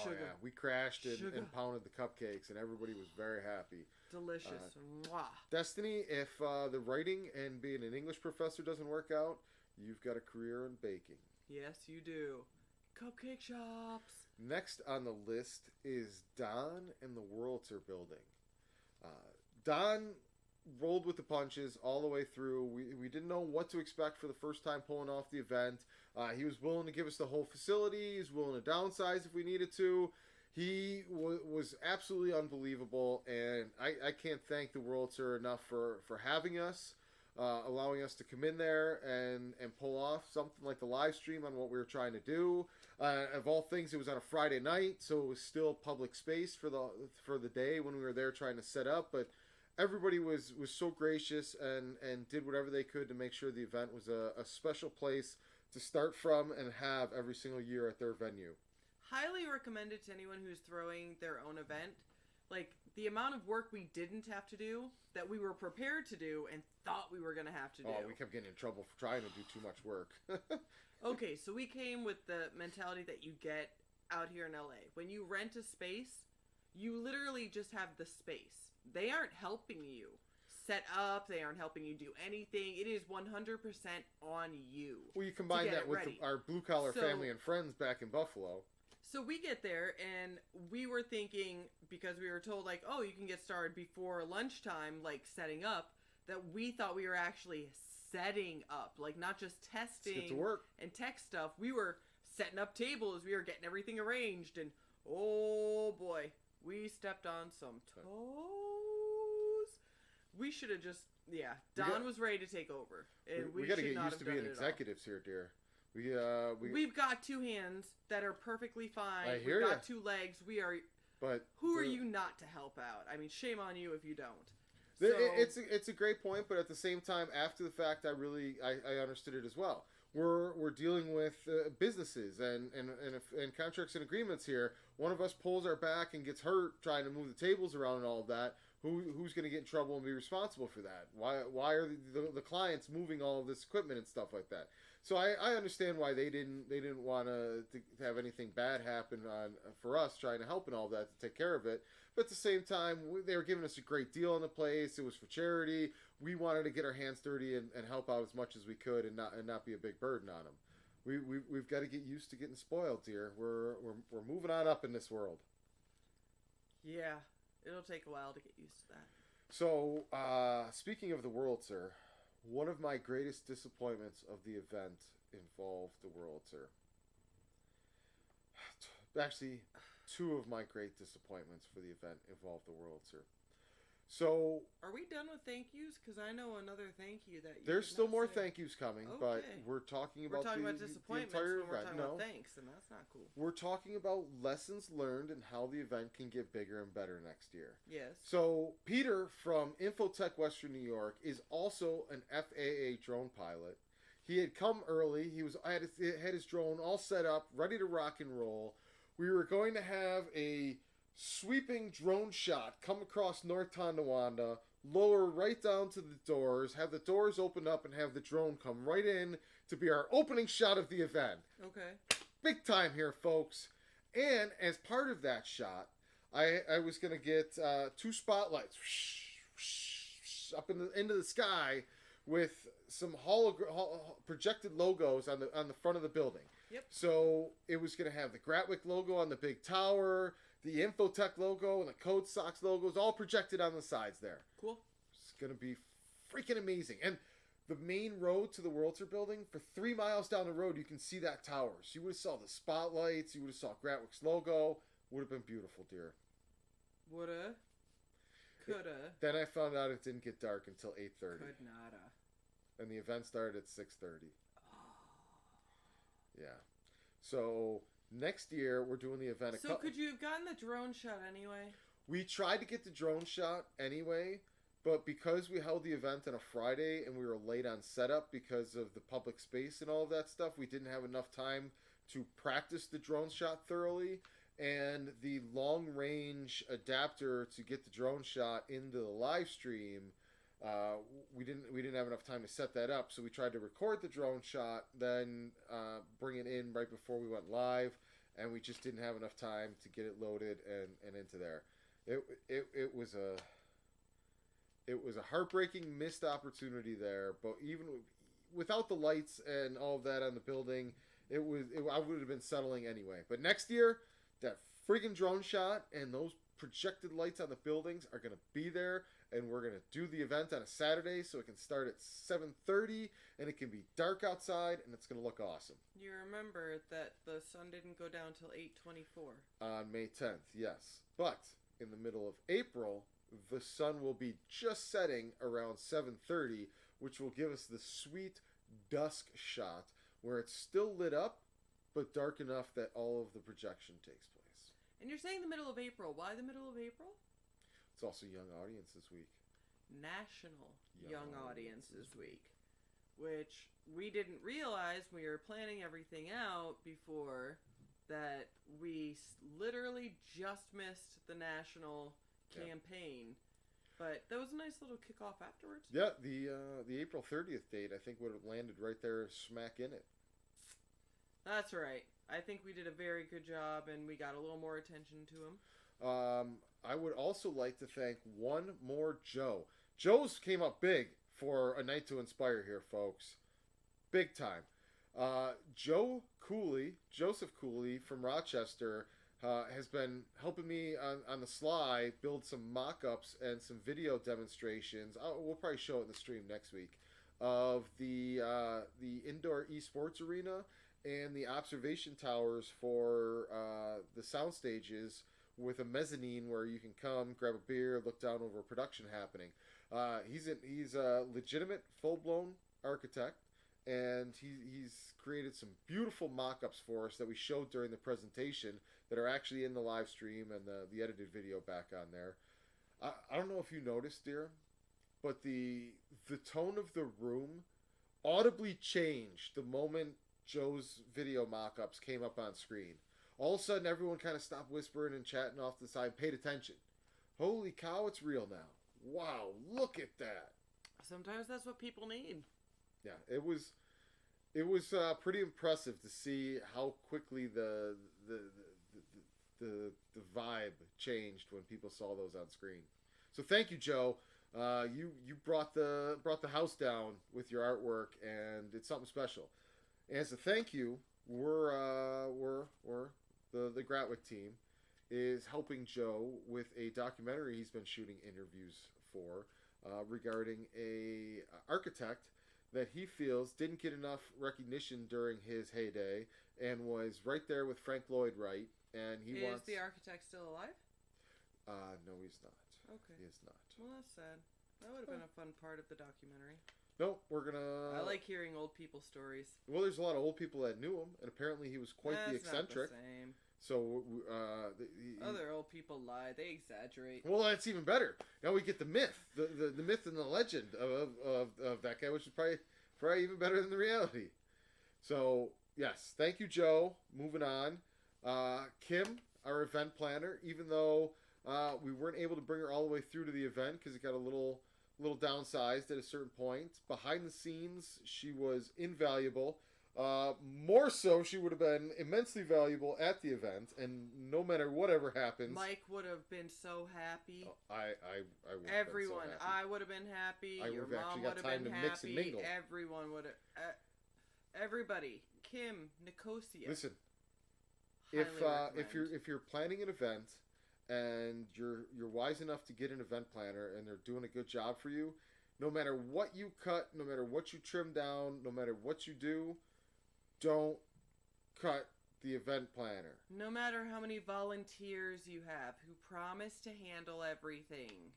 sugar. Yeah, we crashed and pounded the cupcakes and everybody was very happy. Delicious. Mwah. Destiny, if the writing and being an English professor doesn't work out, you've got a career in baking. Yes, you do. Cupcake shops. Next on the list is Don and the Wurlitzer building. Don rolled with the punches all the way through. We didn't know what to expect for the first time pulling off the event. He was willing to give us the whole facility. He was willing to downsize if we needed to. He was absolutely unbelievable, and I can't thank the Wurlitzer enough for having us, allowing us to come in there and pull off something like the live stream on what we were trying to do. Of all things, it was on a Friday night, so it was still public space for the day when we were there trying to set up, but everybody was so gracious and did whatever they could to make sure the event was a special place to start from and have every single year at their venue. Highly recommended to anyone who's throwing their own event. Like, the amount of work we didn't have to do that we were prepared to do and thought we were going to have to do. Oh, we kept getting in trouble for trying to do too much work. Okay, so we came with the mentality that you get out here in LA. When you rent a space, you literally just have the space. They aren't helping you set up. They aren't helping you do anything. It is 100% on you. Well, you combine that with our blue-collar family and friends back in Buffalo. So we get there, and we were thinking, because we were told, like, oh, you can get started before lunchtime, like, setting up, that we thought we were actually setting up. Like, not just testing Let's get to work. And tech stuff. We were setting up tables. We were getting everything arranged, and, oh, boy, we stepped on some toes. We should have just, Don was ready to take over. And we got to get used to being executives here, dear. We've got two hands that are perfectly fine. I hear We've got two legs. But who are you not to help out? I mean, shame on you if you don't. It's a great point, but at the same time, after the fact, I understood it as well. We're dealing with businesses and contracts and agreements here. One of us pulls our back and gets hurt trying to move the tables around and all of that. Who's going to get in trouble and be responsible for that? Why are the clients moving all of this equipment and stuff like that? So I understand why they didn't want to have anything bad happen for us trying to help and all that to take care of it. But at the same time, they were giving us a great deal on the place. It was for charity. We wanted to get our hands dirty and help out as much as we could and not be a big burden on them. We've got to get used to getting spoiled here. We're moving on up in this world. Yeah, it'll take a while to get used to that. So speaking of the Wurlitzer, one of my greatest disappointments of the event involved the Wurlitzer. Actually, two of my great disappointments for the event involved the Wurlitzer. So, are we done with thank yous? Because I know another thank you that you there's still more thank yous coming, but we're talking about the disappointments entire when we're event. talking about thanks, and that's not cool. We're talking about lessons learned and how the event can get bigger and better next year. Yes. So Peter from InfoTech Western New York is also an FAA drone pilot. He had come early. He had his drone all set up, ready to rock and roll. We were going to have a sweeping drone shot come across North Tonawanda, lower right down to the doors, have the doors open up, and have the drone come right in to be our opening shot of the event. Okay. Big time here, folks. And as part of that shot, I was going to get two spotlights up into the sky with some projected logos on the front of the building. Yep. So it was going to have the Gratwick logo on the big tower, the InfoTech logo, and the Code Sox logos all projected on the sides there. Cool. It's going to be freaking amazing. And the main road to the Wurlitzer building, for 3 miles down the road, you can see that tower. So you would have saw the spotlights, you would have saw Gratwick's logo. Would have been beautiful, dear. Woulda. Coulda. Then I found out it didn't get dark until 8:30. Could nada. And the event started at 6:30. Yeah. So next year we're doing the event. So could you have gotten the drone shot anyway? We tried to get the drone shot anyway, But because we held the event on a Friday and we were late on setup because of the public space and all of that stuff, we didn't have enough time to practice the drone shot thoroughly. And the long range adapter to get the drone shot into the live stream, we didn't have enough time to set that up. So we tried to record the drone shot, then bring it in right before we went live, and we just didn't have enough time to get it loaded and into there. It was a heartbreaking missed opportunity there, but even without the lights and all of that on the building, I would have been settling anyway. But next year, that friggin' drone shot and those projected lights on the buildings are going to be there, and we're going to do the event on a Saturday so it can start at 7:30 and it can be dark outside and it's going to look awesome. You remember that the sun didn't go down till 8:24 on May 10th, yes. But in the middle of April, the sun will be just setting around 7:30, which will give us the sweet dusk shot where it's still lit up but dark enough that all of the projection takes place. And you're saying the middle of April. Why the middle of April? It's also Young Audience this week. National Young Audience this week. Which we didn't realize when we were planning everything out before that we literally just missed the national campaign. But that was a nice little kickoff afterwards. Yeah, the April 30th date I think would have landed right there smack in it. That's right. I think we did a very good job, and we got a little more attention to him. I would also like to thank one more Joe. Joe's came up big for a night to inspire here, folks. Big time. Joseph Cooley from Rochester, has been helping me on the sly build some mock-ups and some video demonstrations. We'll probably show it in the stream next week of the indoor esports arena and the observation towers for the sound stages with a mezzanine where you can come, grab a beer, look down over a production happening. He's a legitimate, full-blown architect, and he's created some beautiful mock-ups for us that we showed during the presentation that are actually in the live stream and the edited video back on there. I don't know if you noticed, dear, but the tone of the room audibly changed the moment Joe's video mock-ups came up on screen. All of a sudden, everyone kind of stopped whispering and chatting off to the side, paid attention. Holy cow, it's real now. Wow, look at that. Sometimes that's what people need. Yeah, it was pretty impressive to see how quickly the vibe changed when people saw those on screen. So thank you, Joe. You brought the house down with your artwork, and it's something special. And as a thank you, we're the Gratwick team is helping Joe with a documentary he's been shooting interviews for regarding a architect that he feels didn't get enough recognition during his heyday and was right there with Frank Lloyd Wright. And he Is the architect still alive? No, he's not. Okay. He is not. Well, that's sad. That would have been a fun part of the documentary. No, we're gonna. I like hearing old people stories. Well, there's a lot of old people that knew him, and apparently he was quite the eccentric. Not the same. So, other old people lie. They exaggerate. Well, that's even better. Now we get the myth, the myth and the legend of that guy, which is probably even better than the reality. So, yes, thank you, Joe. Moving on, Kim, our event planner. Even though we weren't able to bring her all the way through to the event because it got a little downsized at a certain point, behind the scenes, she was invaluable. More so, she would have been immensely valuable at the event, and no matter whatever happens, Mike would have been so happy. I would have Everyone, been so happy. I would have been happy. I Your would have mom actually would got have time been to mix and happy. mingle. Everyone would have. Everybody, Kim, Nicosia. Listen, highly if you're planning an event and you're wise enough to get an event planner and they're doing a good job for you, no matter what you cut, no matter what you trim down, no matter what you do, don't cut the event planner. No matter how many volunteers you have who promise to handle everything.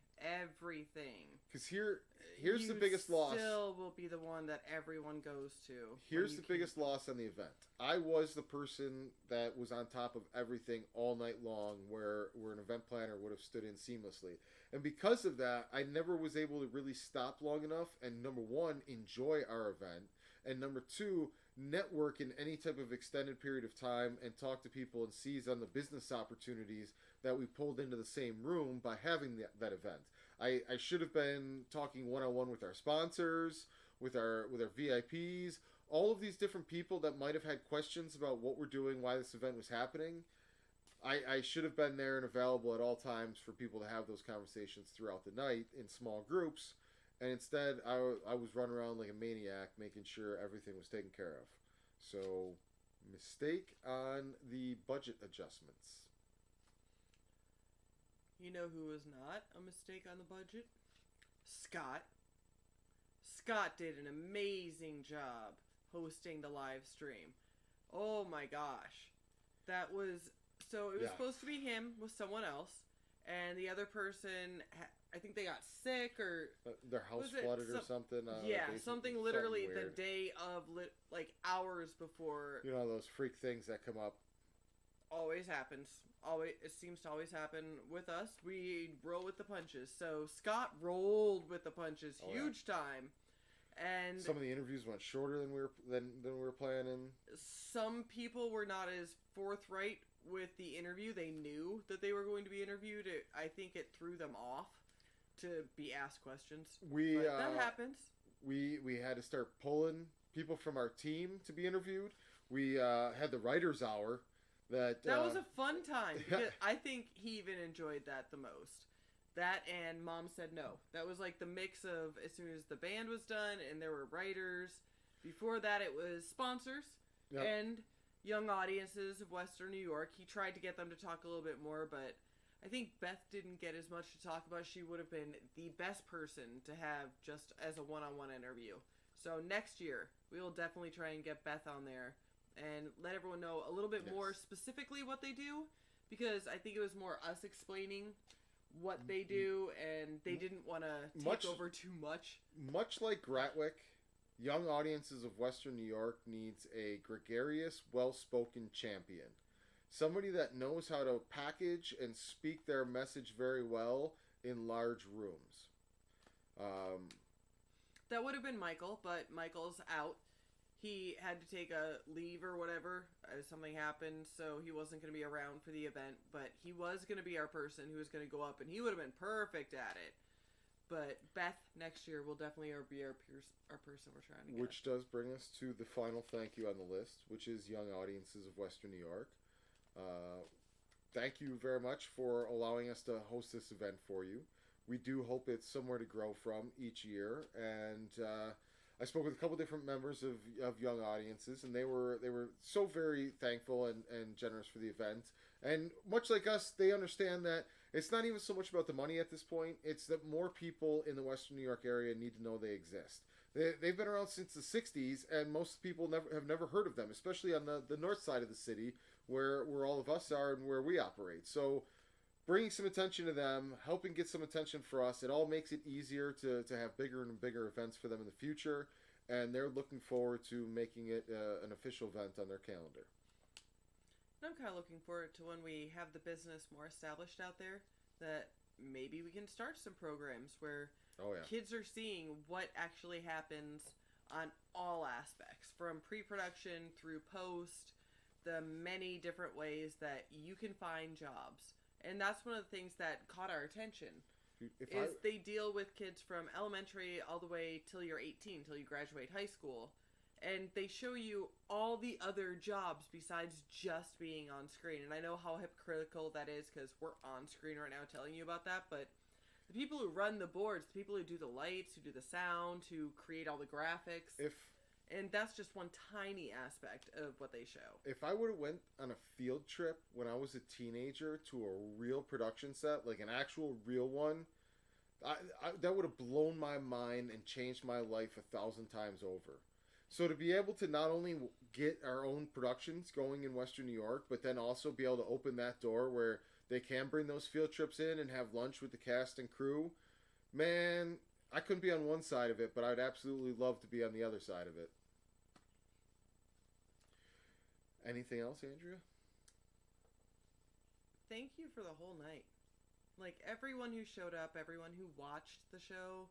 Because here's the biggest loss. Still will be the one that everyone goes to. Here's the biggest loss on the event. I was the person that was on top of everything all night long, where an event planner would have stood in seamlessly. And because of that, I never was able to really stop long enough and, number one, enjoy our event, and number two, network in any type of extended period of time and talk to people and seize on the business opportunities that we pulled into the same room by having that event. I should have been talking one-on-one with our sponsors, with our VIPs, all of these different people that might have had questions about what we're doing, why this event was happening. I should have been there and available at all times for people to have those conversations throughout the night in small groups. And instead, I was running around like a maniac, making sure everything was taken care of. So, mistake on the budget adjustments. You know who was not a mistake on the budget? Scott. Scott did an amazing job hosting the live stream. Oh my gosh. That was... So, it was supposed to be him with someone else. And the other person... I think they got sick or... their house flooded or something. Something literally the day of, like, hours before. You know, those freak things that come up. Always happens. It seems to always happen with us. We roll with the punches. So, Scott rolled with the punches. Huge time. And some of the interviews went shorter than we were planning. Some people were not as forthright with the interview. They knew that they were going to be interviewed. I think it threw them off to be asked questions. That happens. We had to start pulling people from our team to be interviewed. We had the writer's hour. That was a fun time. I think he even enjoyed that the most. That and Mom Said No. That was like the mix of as soon as the band was done and there were writers. Before that it was sponsors and young audiences of Western New York. He tried to get them to talk a little bit more, but I think Beth didn't get as much to talk about. She would have been the best person to have just as a one-on-one interview. So next year, we will definitely try and get Beth on there and let everyone know a little bit more specifically what they do, because I think it was more us explaining what they do, and they didn't want to take over too much. Much like Gratwick, young audiences of Western New York needs a gregarious, well-spoken champion. Somebody that knows how to package and speak their message very well in large rooms. That would have been Michael, but Michael's out. He had to take a leave or whatever. Something happened, so he wasn't going to be around for the event. But he was going to be our person who was going to go up, and he would have been perfect at it. But Beth, next year, will definitely be our person we're trying to get. Which does bring us to the final thank you on the list, which is young audiences of Western New York. Thank you very much for allowing us to host this event for you. We do hope it's somewhere to grow from each year, and I spoke with a couple different members of young audiences, and they were so very thankful and generous for the event. And much like us, they understand that it's not even so much about the money at this point. It's that more people in the Western New York area need to know they exist. They've been around since the 60s, and most people have never heard of them, especially on the north side of the city, where all of us are and where we operate. So bringing some attention to them, helping get some attention for us, it all makes it easier to have bigger and bigger events for them in the future, and they're looking forward to making it an official event on their calendar. I'm kind of looking forward to when we have the business more established out there, that maybe we can start some programs where kids are seeing what actually happens on all aspects, from pre-production through post, the many different ways that you can find jobs. And that's one of the things that caught our attention. They deal with kids from elementary all the way till you're 18, till you graduate high school. And they show you all the other jobs besides just being on screen. And I know how hypocritical that is because we're on screen right now telling you about that. But the people who run the boards, the people who do the lights, who do the sound, who create all the graphics. And that's just one tiny aspect of what they show. If I would have went on a field trip when I was a teenager to a real production set, like an actual real one, that would have blown my mind and changed my life 1,000 times over. So to be able to not only get our own productions going in Western New York, but then also be able to open that door where they can bring those field trips in and have lunch with the cast and crew, man, I couldn't be on one side of it, but I'd absolutely love to be on the other side of it. Anything else, Andrea? Thank you for the whole night. Like, everyone who showed up, everyone who watched the show,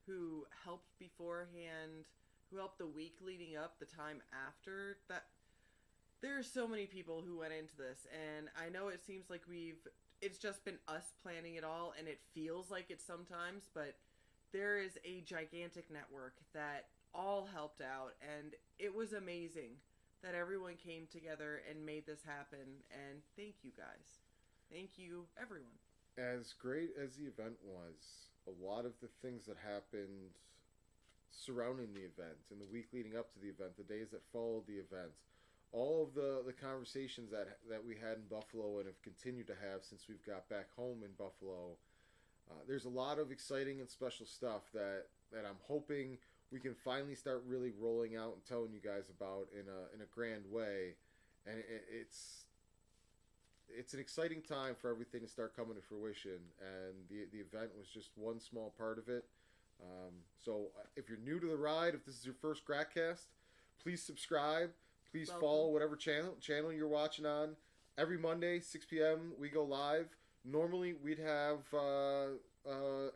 who helped beforehand, who helped the week leading up, the time after, that there are so many people who went into this, and I know it seems like it's just been us planning it all, and it feels like it sometimes, but there is a gigantic network that all helped out, and it was amazing that everyone came together and made this happen, and thank you guys. Thank you, everyone. As great as the event was, a lot of the things that happened surrounding the event and the week leading up to the event, the days that followed the event, all of the conversations that we had in Buffalo and have continued to have since we've got back home in Buffalo, there's a lot of exciting and special stuff that I'm hoping we can finally start really rolling out and telling you guys about in a grand way, and it's an exciting time for everything to start coming to fruition, and the event was just one small part of it. So if you're new to the ride, if this is your first Gratcast, please subscribe. Please follow whatever channel you're watching on. Every Monday, 6 p.m., we go live. Normally, we'd have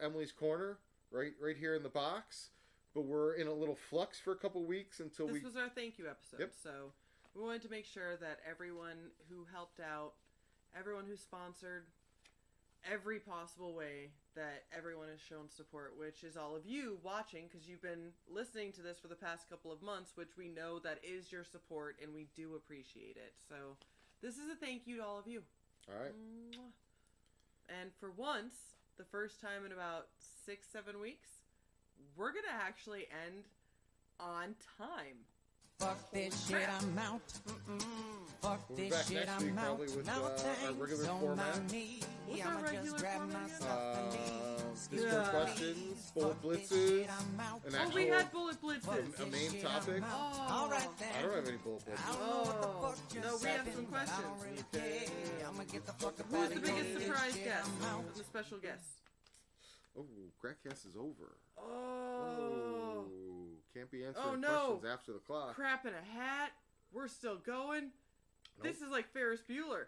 Emily's Corner right here in the box, but we're in a little flux for a couple weeks until This was our thank you episode, Yep. So we wanted to make sure that everyone who helped out, everyone who sponsored, every possible way that everyone has shown support, which is all of you watching, because you've been listening to this for the past couple of months, which we know that is your support, and we do appreciate it. So this is a thank you to all of you. All right. And for once, the first time in about 6-7 weeks, we're going to actually end on time. Fuck this shit, I'm out. Fuck We'll be this back shit, next week I'm out. probably with Now our regular format. What's our regular format? Discord questions, bullet blitzes, an Oh, we had bullet blitzes. a main topic. Oh, Alright I don't have any bullet blitzes. Oh, no, we have some questions. Who's the biggest surprise guest? The special guest. Oh, Gratcast is over. Oh. Can't be answering Oh, no. questions after the clock. Crap in a hat. We're still going. This is like Ferris Bueller.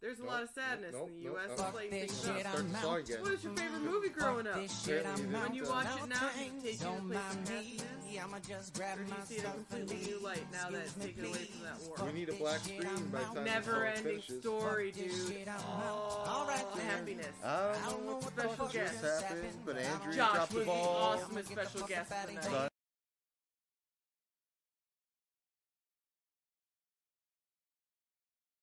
There's a lot of sadness in the U.S. Fuck Like, this things shit, up. Start the song again. What was your favorite movie growing up? When you watch it now, does it take you to a place of happiness? Or do you see it in a completely new light now that it's taken away from that war? We need a black screen by the time the song Never-ending finishes. story, dude. Oh, happiness. I don't know what the Special fuck just guest. happened, but Andrea Josh dropped the was the ball. awesomest special guest tonight. Son.